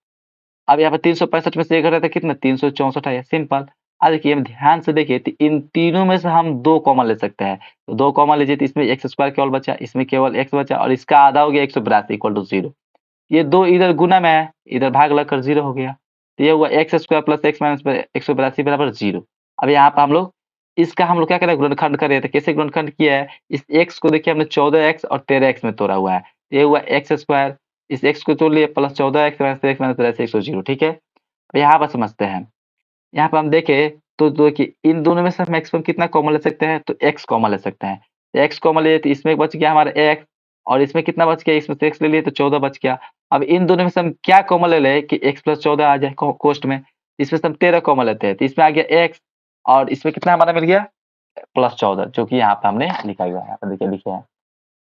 अब यहाँ पे 365 में से ये घटा था कितना, 364 आया, सिंपल। अब देखिए हम ध्यान से देखिए तो इन तीनों में से हम 2 कॉमन ले सकते हैं, तो 2 कॉमन लीजिए तो इसमें एक्स स्क्वायर केवल बचा, इसमें केवल x बचा और इसका आधा हो गया 182 इक्वल टू 0। ये 2 इधर गुना में है, इधर भाग लगकर 0 हो गया, तो ये हुआ x square plus x minus 182 बराबर 0। अब यहाँ पे हम लोग इसका हम लोग क्या करें, गुणनखंड कर रहे थे। कैसे गुणनखंड किया है, इस x को देखिए हमने 14x और 13x में तोड़ा हुआ है, ये हुआ एक्स स्क्वायर, इस x को तोड़ लिए plus 14x minus 13x minus 180। ठीक है, अब यहाँ पर समझते हैं। यहाँ पे हम देखें तो देखिए इन दोनों में से हम x कितना कॉमन ले सकते हैं, तो x कॉमन ले सकते हैं। तो x कॉमन लिए तो इसमें बच गया हमारा x, और इसमें कितना बच गया, इसमें से x ले लिए तो 14 बच गया। अब इन दोनों में से हम क्या कॉमन ले लें कि x + 14 आ जाए कोष्ठ में, इसमें से हम 13 कॉमन लेते हैं तो इसमें आ गया x, और इसमें कितना हमारा मिल गया प्लस 14, जो कि यहाँ पे हमने लिखा हुआ है, यहाँ पे देखिए लिखे हैं।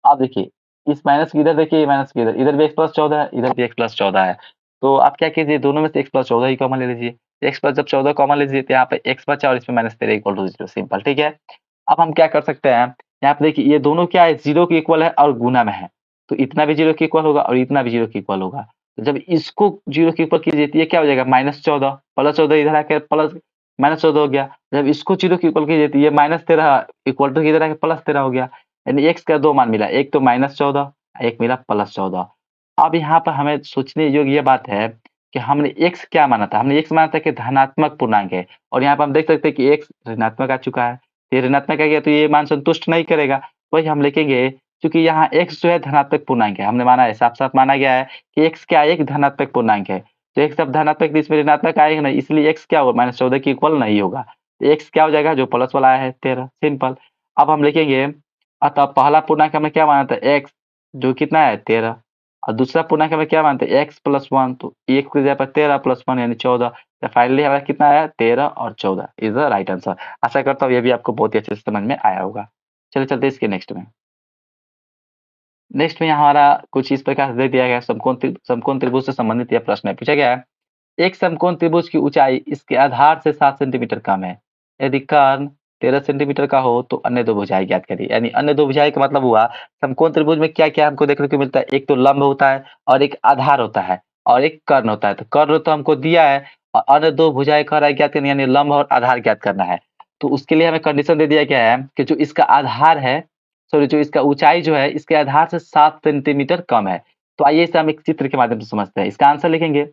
अब देखिए इस माइनस की इधर देखिए, ये माइनस की इधर, इधर भी x + 14 है, इधर भी x + 14 है। तो आप क्या कीजिए, दोनों में से x + 14 ही कॉमन ले लीजिए। x प्लस जब 14 कॉमन लीजिए तो यहाँ पे x बचा और इसमें माइनस 13 इक्वल टू 0, सिंपल। ठीक है, अब हम क्या कर सकते हैं, यहाँ पे देखिए ये दोनों क्या है, 0 के इक्वल है और गुना में है, तो इतना भी 0 के इक्वल होगा और इतना भी 0 के इक्वल होगा। तो जब इसको 0 के इक्वल कीजिए तो ये क्या हो जाएगा, -14 प्लस 14 इधर आके प्लस -14 हो गया। जब इसको 0 के इक्वल कीजिए तो ये -13 इक्वल टू इधर आके +13 हो गया। यानी x का 2 मान मिला, एक तो -14, एक मिला +14। अब यहाँ पर हमें सोचने योग्य ये बात है कि हमने x क्या माना था, हमने x माना था कि धनात्मक पूर्णांक है, और यहाँ पर हम देख सकते हैं कि x ऋणात्मक आ चुका है। ये ऋणात्मक आ गया तो ये मान संतुष्ट नहीं करेगा, वही हम लिखेंगे क्योंकि यहाँ x जो है धनात्मक पूर्णांक है, हमने माना है, साफ-साफ माना गया है कि x क्या है, एक धनात्मक पूर्णांक है। तो x जब धनात्मक तो इसमें ऋणात्मक आएगा नहीं, इसलिए x क्या होगा, -14 के इक्वल नहीं होगा। तो x क्या हो जाएगा, जो प्लस वाला आया है 13, सिंपल। अब हम लिखेंगे, अतः पहला पूर्णांक हमें क्या माना था, x, जो कितना है 13, और दूसरा पूर्णांक हमें क्या मानते हैं, x + 1, तो 1 की जगह पर 13 + 1 यानी 14। तो फाइनली हमारा कितना आया, 13 और 14 इज द राइट आंसर। आशा करता हूँ ये भी आपको बहुत ही अच्छे से समझ में आया होगा। चलिए चलते हैं इसके नेक्स्ट में। नेक्स्ट में यहाँ हमारा कुछ इस प्रकार से दे दिया गया है, समकोण त्रिभुज से संबंधित यह प्रश्न है। पूछा गया है, एक समकोण त्रिभुज की ऊंचाई इसके आधार से 7 सेंटीमीटर कम है। यदि कर्ण 13 सेंटीमीटर का हो तो अन्य दो भुजाएं ज्ञात करिए। यानी अन्य दो भुजाएं का मतलब हुआ, समकोण त्रिभुज में क्या-क्या हमको देखने को मिलता है, एक तो लंब होता है और एक आधार होता है और एक कर्ण होता है। तो कर्ण तो हमको दिया है और अन्य दो भुजाएं कह रहा है ज्ञात करनी, यानी लंब और आधार ज्ञात करना है। तो उसके लिए हमें कंडीशन दे दिया गया है कि जो इसका आधार है, सॉरी जो इसका ऊंचाई जो है इसके आधार से 7 सेंटीमीटर कम है। तो आइए इसे हम एक चित्र के माध्यम से समझते हैं। इसका आंसर लिखेंगे,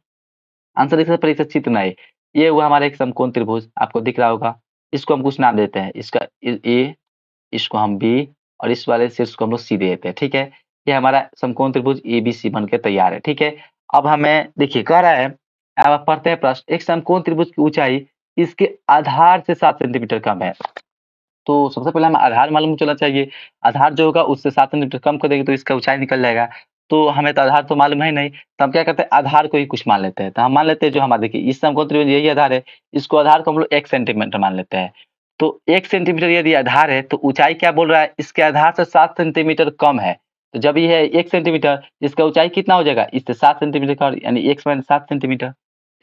आंसर लिखने से पहले इसे चित्र बनाइए। ये हुआ हमारा एक समकोण त्रिभुज, आपको दिख रहा होगा। इसको हम कुछ नाम देते हैं, इसका ए, इसको हम बी और इस वाले शीर्ष को हम लोग सी दे देते हैं, ठीक है? ये हमारा समकोण त्रिभुज एबीसी बन के तैयार है, ठीक है? अब हमें देखिए कह रहा है, अब आप पढ़ते हैं प्रश्न, एक समकोण त्रिभुज की ऊंचाई इसके आधार से 7 सेंटीमीटर कम है। तो सबसे पहले हमें आधार मालूम चलना चाहिए। आधार जो होगा उससे 7 सेंटीमीटर कम कर देंगे तो इसका ऊंचाई निकल जाएगा। तो हमें तो आधार तो मालूम है नहीं, तो हम क्या करते हैं, आधार को ही कुछ मान लेते हैं। तो हम मान लेते हैं जो हमारा, देखिए इस समकोण त्रिभुज यही आधार है, इसको आधार को हम लोग 1 सेंटीमीटर मान लेते हैं। तो 1 सेंटीमीटर यदि आधार है तो ऊंचाई क्या बोल रहा है, इसके आधार से 7 सेंटीमीटर कम है। तो जब ये है 1 सेंटीमीटर, इसका ऊंचाई कितना हो जाएगा, इससे 7 सेंटीमीटर का, यानी x - 7 सेंटीमीटर।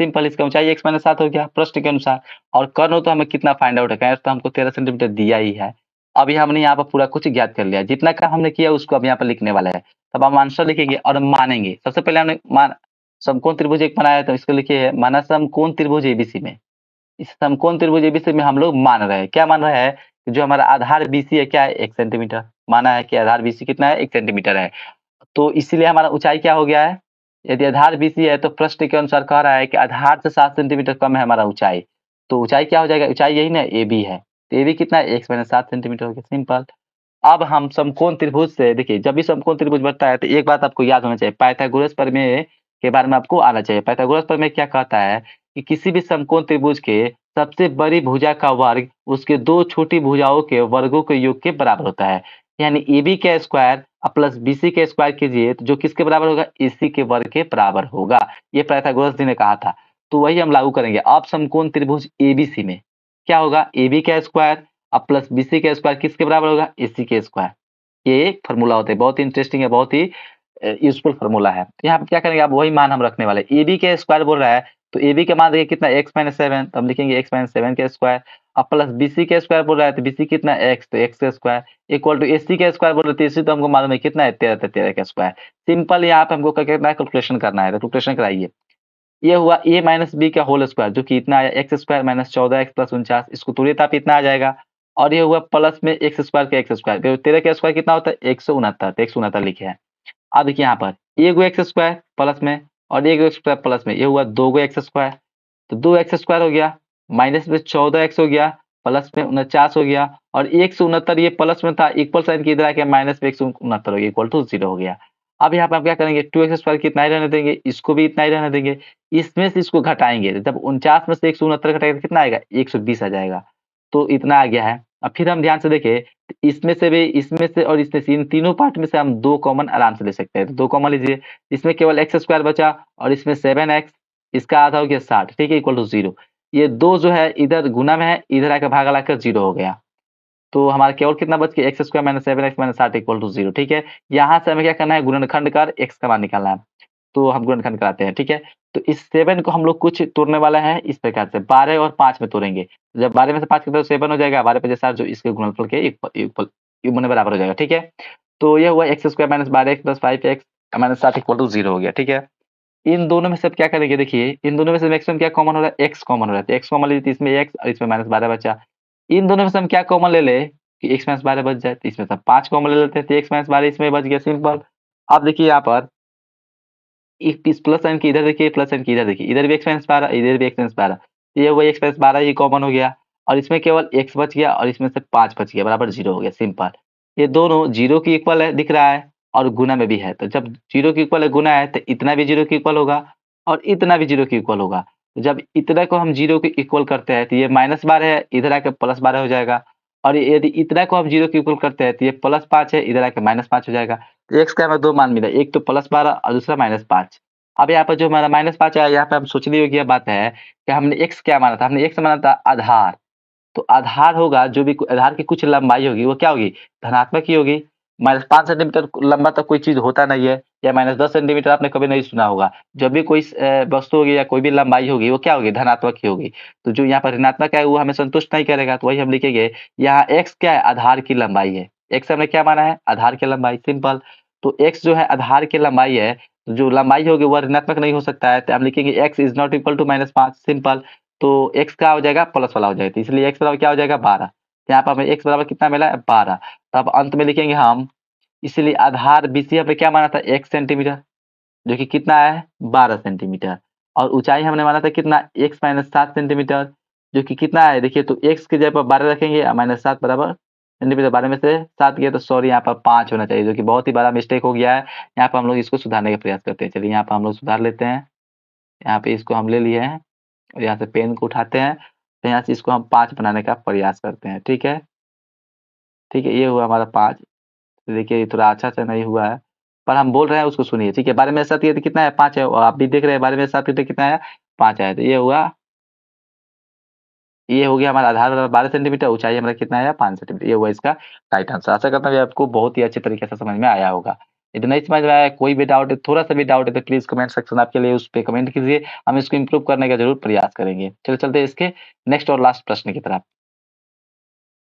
सिंपल, इसका ऊंचाई x - 7 हो गया प्रश्न के अनुसार। और कर्ण तो हमें कितना फाइंड आउट है, कर्ण तो हमको 13 सेंटीमीटर दिया ही है। अभी हमने यहाँ पर पूरा कुछ ज्ञात कर लिया, जितना काम हमने किया उसको अब यहाँ पर लिखने वाला है। तब हम आंसर लिखेंगे और मानेंगे। सबसे पहले हमने समकोण त्रिभुज एक बनाया, तो इसको लिखिए, माना समकोण त्रिभुज एबीसी में, इस समकोण त्रिभुज एबीसी में हम लोग मान रहे हैं, क्या मान रहे हैं, कि जो हमारा आधार बीसी है क्या है, 1 सेंटीमीटर माना है कि आधार बीसी कितना है, 1 सेंटीमीटर है। तो इसीलिए हमारा ऊंचाई क्या हो गया है, यदि आधार बीसी है तो प्रश्न के अनुसार कह रहा है कि आधार से 7 सेंटीमीटर कम है हमारा ऊंचाई। तो ऊंचाई क्या हो जाएगा, ऊंचाई यही ना, ए बी है। तो ए बी कितना है, 1 - 7 सेंटीमीटर हो गया, सिंपल। अब हम समकोण त्रिभुज से देखिए, जब भी समकोण त्रिभुज बनता है तो एक बात आपको याद होना चाहिए, पाइथागोरस प्रमेय के बारे में आपको आना चाहिए। पाइथागोरस प्रमेय क्या कहता है कि किसी भी समकोण त्रिभुज के सबसे बड़ी भुजा का वर्ग उसके दो छोटी भुजाओं के वर्गों के योग के बराबर होता है। यानी AB का स्क्वायर प्लस BC का स्क्वायर कीजिए तो जो किसके बराबर होगा, AC के वर्ग के बराबर होगा। ये पाइथागोरस जी ने कहा था, तो वही हम लागू करेंगे। अब समकोण त्रिभुज ABC में क्या होगा, AB का स्क्वायर अब प्लस BC का स्क्वायर किसके बराबर होगा, AC के स्क्वायर। ये एक फॉर्मूला होता है, बहुत ही इंटरेस्टिंग है, बहुत ही यूजफुल फॉर्मूला है। तो यहाँ पे क्या करेंगे, आप वही मान हम रखने वाले। AB के स्क्वायर बोल रहा है तो AB का मान देखिए कितना, x माइनस 7, तो हम लिखेंगे x माइनस 7 का स्क्वायर। अब प्लस BC का स्क्वायर बोल रहा है तो BC कितना x, तो x का स्क्वायर इक्वल टू AC का स्क्वायर बोल रहे थे, AC तो हमको मालूम है कितना है 13, तो 13 का स्क्वायर। सिंपल, यहाँ पे हमको क्या करना है, कैलकुलेशन करना है, तो कैलकुलेशन कराइए। ये हुआ a माइनस बी का होल स्क्वायर जो कि इतना आया x square minus 14x plus 49, इसको तोड़िए तो आप इतना आ जाएगा। और ये हुआ प्लस में एक्स स्क्वायर का एक्स स्क्वायर, 13 का स्क्वायर कितना होता है 169, तो 169 लिखे हैं। अब देखिए यहाँ पर ए गो एक्स स्क्वायर प्लस में और ए गो एक्स स्क्वायर प्लस में, ये हुआ 2 गो एक्स स्क्वायर, तो 2x स्क्वायर हो गया, माइनस में 14x हो गया, प्लस में 49 हो गया, और 169 ये प्लस में था, इक्वल साइन की इधर आके माइनस में 169 हो गया, इक्वल टू 0 हो गया। अब यहाँ पे आप क्या करेंगे, 2x स्क्वायर कितना ही रहने देंगे, इसको भी इतना ही रहने देंगे, इसमें से इसको घटाएंगे, जब 49 में से 169 घटाएंगे तो कितना आएगा, 120 आ जाएगा। तो इतना आ गया है। अब फिर हम ध्यान से देखें, तो इसमें से भी, इसमें से और इसमें से, इन तीनों पार्ट में से हम 2 कॉमन आराम से ले सकते हैं, तो 2 कॉमन लीजिए। इसमें केवल एक्स स्क्वायर बचा और इसमें 7x, इसका आधा हो गया 60, ठीक है, इक्वल टू 0। ये 2 जो है इधर गुना में है, इधर आकर भागा लाकर 0 हो गया। तो हमारा केवल कितना बच गया, x square minus 7x minus 60 equal to 0, ठीक है। यहाँ से हमें क्या करना है, गुणनखंड कर x का मान निकालना है। तो हम गुणनखंड कराते हैं, ठीक है। तो इस 7 को हम लोग कुछ तोड़ने वाला है इस प्रकार से, 12 और 5 में तोड़ेंगे। जब 12 में से 5 तो 7 हो जाएगा, 12 पे 7 जो इसके गुणनफल के इक्वल बराबर हो जाएगा, ठीक है। तो ये हुआ x square minus 12x plus 5x minus 60 equal to 0 हो गया, ठीक है। इन दोनों में से अब क्या करेंगे, देखिए इन दोनों में से मैक्सिमम क्या कॉमन हो रहा है, x कॉमन हो रहा है, तो x कॉमन लीजिए, तो इसमें x और इसमें माइनस 12 बचा। इन दोनों में से हम क्या कॉमन ले ले कि x माइनस 12 बच जाए, तो इसमें से 5 कॉमन ले लेते हैं, तो x माइनस 12 इसमें बच गया, सिंपल। अब देखिए यहाँ पर इस प्लस साइन की इधर देखिए, प्लस साइन की इधर देखिए, इधर भी x माइनस 12, इधर भी x माइनस 12, ये हुआ x माइनस 12, ये कॉमन हो गया, और इसमें केवल x बच गया और इसमें से 5 बच गया, बराबर 0 हो गया, सिंपल। ये दोनों 0 की इक्वल है, दिख रहा है, और गुना में भी है, तो जब 0 की इक्वल है, गुना है, तो इतना भी 0 की इक्वल होगा और इतना भी 0 की इक्वल होगा। तो जब इतना को हम 0 की इक्वल करते हैं तो ये माइनस 12 है, इधर आके प्लस 12 हो जाएगा, और यदि इतना को हम 0 की इक्वल करते हैं तो ये प्लस 5 है, इधर आके माइनस 5 हो जाएगा। तो x का हमें 2 मान मिला, एक तो प्लस 12 और दूसरा माइनस 5। अब यहाँ पर जो हमारा माइनस 5 आया, यहाँ पे हम सोचने योग्य बात है कि हमने x क्या माना था, हमने x माना था आधार। तो आधार होगा, जो भी आधार की कुछ लंबाई होगी वो क्या होगी, धनात्मक ही होगी। माइनस 5 सेंटीमीटर लंबा तक कोई चीज होता नहीं है, या माइनस 10 सेंटीमीटर आपने कभी नहीं सुना होगा। जब भी कोई वस्तु होगी या कोई भी लंबाई होगी वो क्या होगी, धनात्मक ही होगी। तो जो यहाँ पर ऋणात्मक है वो हमें संतुष्ट नहीं करेगा, तो वही हम लिखेंगे, यहाँ x क्या है, आधार की लंबाई है। x हमने क्या माना है, आधार की लंबाई, सिंपल। तो x जो है आधार की लंबाई है, तो जो लंबाई होगी वो ऋणात्मक नहीं हो सकता है, तो हम लिखेंगे x is not equal to minus 5, simple. तो x क्या हो जाएगा, प्लस वाला हो जाएगा, तो इसलिए x बराबर क्या हो जाएगा, 12। यहाँ पर हमें x बराबर कितना मिला है, 12। तब अंत में लिखेंगे हम, इसलिए आधार BC हमने क्या माना था, 1 सेंटीमीटर, जो कि कितना है, 12 सेंटीमीटर। और ऊंचाई हमने माना था कितना, x माइनस 7 सेंटीमीटर, जो कि कितना है, देखिए तो x की जगह पर 12 रखेंगे, माइनस 7 बराबर सेंटीमीटर, 12 में से 7 गया तो सॉरी यहाँ पर 5 होना चाहिए, जो कि बहुत ही बड़ा मिस्टेक हो गया है। यहाँ पर हम लोग इसको सुधारने का प्रयास करते हैं, चलिए यहाँ पर हम लोग सुधार लेते हैं। यहाँ पे इसको हम ले लिए हैं और यहाँ से पेन को उठाते हैं, तो यहाँ से इसको हम 5 बनाने का प्रयास करते हैं, ठीक है। ठीक है, ये हुआ हमारा 5। देखिए ये थोड़ा अच्छा से नहीं हुआ है, पर हम बोल रहे हैं उसको सुनिए, ठीक है। 12 में 7 ये तो कितना है, 5 है, और आप भी देख रहे हैं 12 में 7 तो कितना है, 5 है। तो ये हुआ, ये हो गया हमारा आधार बराबर 12 सेंटीमीटर, ऊंचाई हमारा कितना है, 5 सेंटीमीटर। ये हुआ इसका राइट आंसर। आशा करता हूँ ये आपको बहुत ही अच्छे तरीके से समझ में आया होगा। यदि नहीं समझ में आया, कोई भी डाउट है, थोड़ा सा भी डाउट है, तो प्लीज कमेंट सेक्शन आपके लिए, उस पे कमेंट कीजिए, हम इसको इम्प्रूव करने का जरूर प्रयास करेंगे। चलो चलते हैं इसके नेक्स्ट और लास्ट प्रश्न की तरफ।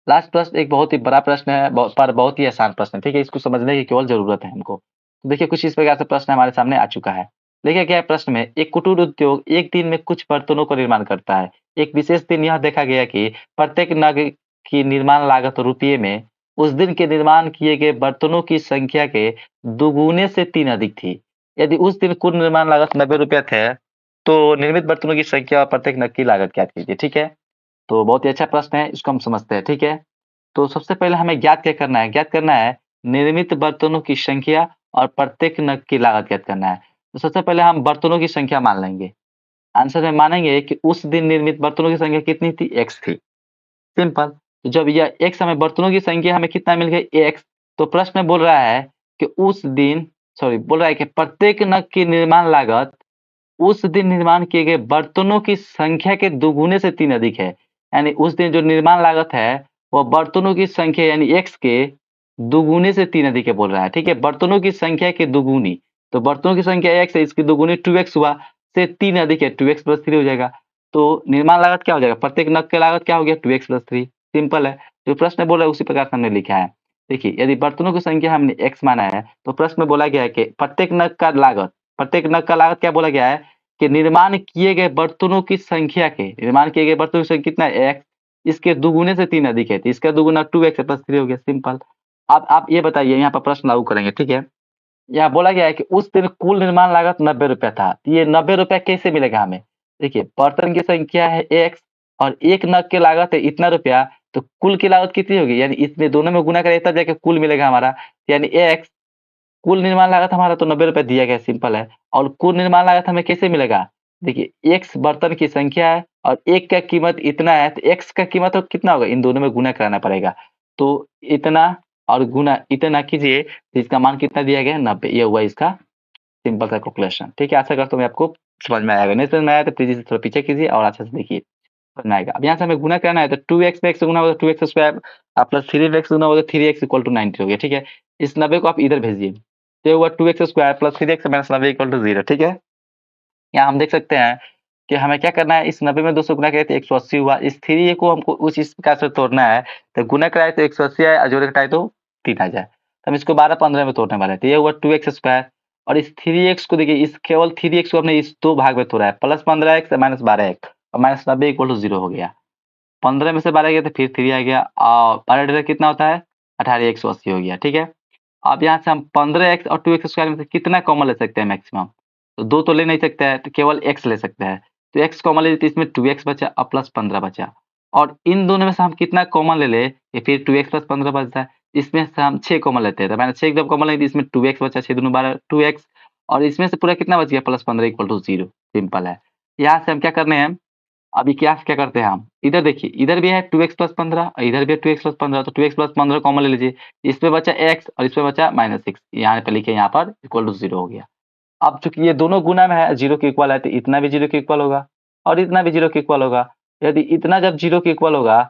लास्ट प्रश्न एक बहुत ही बड़ा प्रश्न है, पर बहुत ही आसान प्रश्न है, ठीक है। इसको समझने की केवल जरूरत है हमको। तो देखिए कुछ इस प्रकार से प्रश्न हमारे सामने आ चुका है। देखिए क्या है प्रश्न में, एक कुटीर उद्योग एक दिन में कुछ बर्तनों का निर्माण करता है। एक विशेष दिन यह देखा गया कि प्रत्येक नग की निर्माण लागत रुपये में उस दिन के निर्माण किए गए बर्तनों की संख्या के दुगुने से 3 अधिक थी। यदि उस दिन कुल निर्माण लागत 90 रुपया थे, तो निर्मित बर्तनों की संख्या और प्रत्येक नग की लागत क्या कीजिए, ठीक है। तो बहुत ही अच्छा प्रश्न है, इसको हम समझते हैं, ठीक है। तो सबसे पहले हमें ज्ञात क्या करना है? ज्ञात करना है निर्मित बर्तनों की संख्या और प्रत्येक नग की लागत ज्ञात करना है। तो सबसे पहले हम बर्तनों की संख्या मान लेंगे। आंसर में मानेंगे कि उस दिन निर्मित बर्तनों की संख्या कितनी थी? x थी। सिंपल। तो जब यह x हमें बर्तनों की संख्या हमें कितना मिल गई? x। तो प्रश्न में बोल रहा है कि उस दिन बोल रहा है कि प्रत्येक नग की निर्माण लागत उस दिन निर्माण किए गए बर्तनों की संख्या के दुगुने से 3 अधिक है। यानी उस दिन जो निर्माण लागत है, वह बर्तनों की संख्या यानी x के दुगुने से 3 अधिक है बोल रहा है, ठीक है? बर्तनों की संख्या के दुगुनी। तो बर्तनों की संख्या x है, इसकी दुगुनी 2x हुआ, से 3 अधिक है, 2x प्लस 3 हो जाएगा। तो निर्माण लागत क्या हो जाएगा? प्रत्येक नग की लागत क्या हो गया? 2x plus 3। सिंपल है। जो प्रश्न बोल रहा है उसी प्रकार से हमने लिखा है। देखिए, यदि बर्तनों की संख्या हमने x माना है, तो प्रश्न में बोला गया है कि प्रत्येक नग का लागत क्या बोला गया है? कि निर्माण किए गए बर्तनों की संख्या के निर्माण किए गए बर्तनों की संख्या कितना है? x। इसके दुगुने से 3 अधिक है, तो इसका दुगुना 2x प्लस 3 हो गया, सिंपल। अब आप ये बताइए, यहाँ पर प्रश्न लागू करेंगे, ठीक है? यहाँ बोला गया है कि उस दिन कुल निर्माण लागत 90 रुपया था। तो ये 90 रुपया कैसे मिलेगा हमें? देखिए, बर्तन की संख्या है x और एक नग की लागत है इतना रुपया, तो कुल की लागत कितनी होगी? यानी इसमें दोनों में गुना करें तब जाके कुल मिलेगा हमारा। यानी x कुल निर्माण लागत हमारा तो 90 रुपए दिया गया, सिंपल है। और कुल निर्माण लागत हमें कैसे मिलेगा? देखिए, x बर्तन की संख्या है और एक का कीमत इतना है, तो x का कीमत तो कितना होगा? इन दोनों में गुना कराना पड़ेगा। तो इतना और गुना इतना कीजिए, तो इसका मान कितना दिया गया है? 90। ये हुआ इसका सिंपल सा कैलकुलेशन, ठीक है? आशा करता हूँ मैं आपको समझ में आएगा। नहीं समझ में आया तो प्लीज़ इसे थोड़ा पीछे कीजिए और अच्छे से देखिए, समझ में आएगा। अब यहाँ से हमें गुना करना है, तो 2x में x से गुना होगा तो 2x स्क्वायर प्लस 3 में x से गुना होगा तो 3x इक्वल टू 90 हो गया, ठीक है? इस 90 को आप इधर भेजिए। तो ये हुआ 2x square plus 3x minus 90 equal to 0, ठीक है? यहाँ हम देख सकते हैं कि हमें क्या करना है? इस 90 में 2 से गुना करें तो 180 हुआ। इस 3 को हमको उस इस प्रकार से तोड़ना है, तो गुना कराए तो 180 आए और जोड़े घटाए तो 3 आ जाए। तो हम इसको 12-15 में तोड़ने वाले हैं। तो ये हुआ 2x स्क्वायर और इस 3x को देखिए, इस केवल 3x को हमने इस 2 भाग में तोड़ा है, प्लस 15x माइनस 12x और माइनस 90 इक्वल टू 0 हो गया। 15 में से 12 गया तो फिर 3 आ गया और 12 डिवाइड कितना होता है? 18, 180 हो गया, ठीक है? अब यहाँ से हम 15x और 2x स्क्वायर में से कितना कॉमन ले सकते हैं मैक्सिमम? तो 2 तो ले नहीं सकते हैं, तो केवल x ले सकते हैं। तो x कॉमन ले तो इसमें 2x बचा और प्लस 15 बचा। और इन दोनों में से हम कितना कॉमन ले लें, ये फिर 2x प्लस 15 बचता है। इसमें से हम 6 कॉमन लेते हैं, तो मैंने 6 जब कॉमन लेंगे तो इसमें 2x बचा, 6 दूनी 12, 2x और इसमें से पूरा कितना बच गया? प्लस 15 इक्वल टू 0, सिंपल है। यहाँ से हम क्या करने हैं? अभी क्या करते हैं हम? इधर देखिए, इधर भी है 2x प्लस 15 और इधर भी है 2x प्लस 15, तो 2x प्लस 15 कॉमन ले लीजिए। इसमें बचा x और इसमें बचा -6, यहाँ पे लिखे, यहाँ पर इक्वल टू 0 हो गया। अब चूंकि ये दोनों गुना में है, 0 के इक्वल है, तो इतना भी 0 के इक्वल होगा और इतना भी 0 के इक्वल होगा। यदि इतना जब 0 के इक्वल होगा,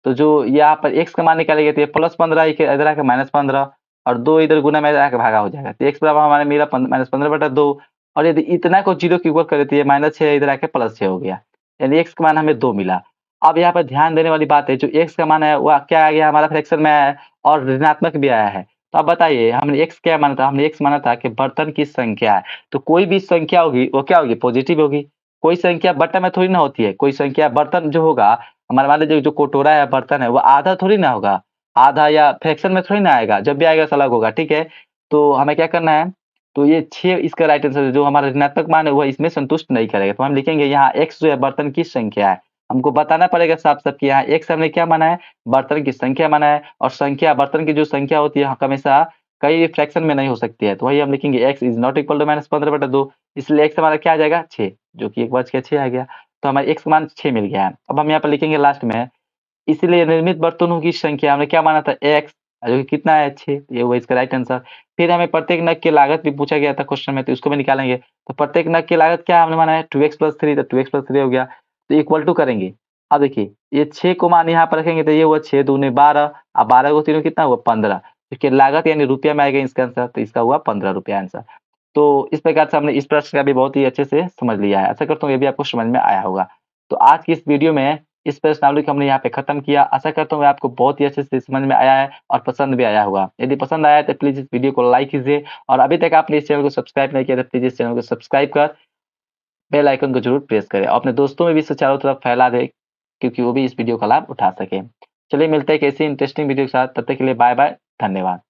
तो जो यहाँ पर x का मान निकालेंगे तो ये प्लस 15 इधर आके माइनस 15 और 2 इधर गुना में आके भागा हो जाएगा। तो x बराबर हमारा मेरा माइनस 15/2 और यदि इतना को 0 के इक्वल करे तो ये -6 इधर आके +6 हो गया। यानी x का मान हमें 2 मिला। अब यहाँ पर ध्यान देने वाली बात है, जो x का मान है वह क्या आ गया? हमारा फ्रैक्शन में आया है और ऋणात्मक भी आया है। तो अब बताइए, हमने x क्या माना था? हमने x माना था कि बर्तन की संख्या है। तो कोई भी संख्या होगी वो क्या होगी? पॉजिटिव होगी। कोई संख्या बर्तन में थोड़ी ना होती है। कोई संख्या बर्तन जो होगा, हमारा मान लीजिए जो कटोरा है, बर्तन है, वो आधा थोड़ी ना होगा। आधा या फ्रैक्शन में थोड़ी ना आएगा। जब भी आएगा अलग होगा, ठीक है? तो हमें क्या करना है? तो ये 6 इसका राइट आंसर है। जो हमारा ऋणात्मक मान है वह इसमें संतुष्ट नहीं करेगा। तो हम लिखेंगे यहाँ x जो है बर्तन की संख्या है। हमको बताना पड़ेगा साफ-साफ कि यहाँ x हमने क्या माना है? बर्तन की संख्या माना है और संख्या बर्तन की जो संख्या होती है हमेशा कई फ्रैक्शन में नहीं हो सकती है। तो वही हम लिखेंगे x is not equal to -15/2, इसलिए x हमारा क्या आ जाएगा? 6, जो कि 1 बच के 6 आ गया। तो हमारा x का मान 6 मिल गया है। अब हम यहाँ पर लिखेंगे लास्ट में, इसलिए निर्मित बर्तनों की संख्या हमने क्या माना था? x, जो कि कितना है? 6। ये हुआ इसका राइट आंसर। फिर हमें प्रत्येक नग की लागत भी पूछा गया था क्वेश्चन में, तो उसको भी निकालेंगे। तो प्रत्येक नग की लागत क्या हमने माना है? 2x प्लस 3, तो 2x प्लस 3 हो गया। तो इक्वल टू करेंगे। अब देखिए, ये 6 को मान यहाँ पर रखेंगे तो ये हुआ 6 दूनी 12 और 12 को तीनों कितना हुआ? 15। देखिए, लागत यानी रुपया में आएगा इसका आंसर, तो इसका हुआ 15 रुपया आंसर। तो इस प्रकार से हमने इस प्रश्न का भी बहुत ही अच्छे से समझ लिया है। आशा करता हूँ ये भी आपको समझ में आया होगा। तो आज की इस वीडियो में इस प्रश्नावली को हमने यहाँ पे खत्म किया। आशा करता हूँ आपको बहुत ही अच्छे से समझ में आया है और पसंद भी आया होगा। यदि पसंद आया है तो प्लीज़ इस वीडियो को लाइक कीजिए और अभी तक आपने इस चैनल को सब्सक्राइब नहीं किया तो प्लीज़ इस चैनल को सब्सक्राइब कर बेल आइकन को ज़रूर प्रेस करें और अपने दोस्तों में भी इसे चारों तरफ फैला दें, क्योंकि वो भी इस वीडियो का लाभ उठा सकें। चलिए मिलते हैं एक ऐसी इंटरेस्टिंग वीडियो के साथ, तब तक के लिए बाय-बाय, धन्यवाद।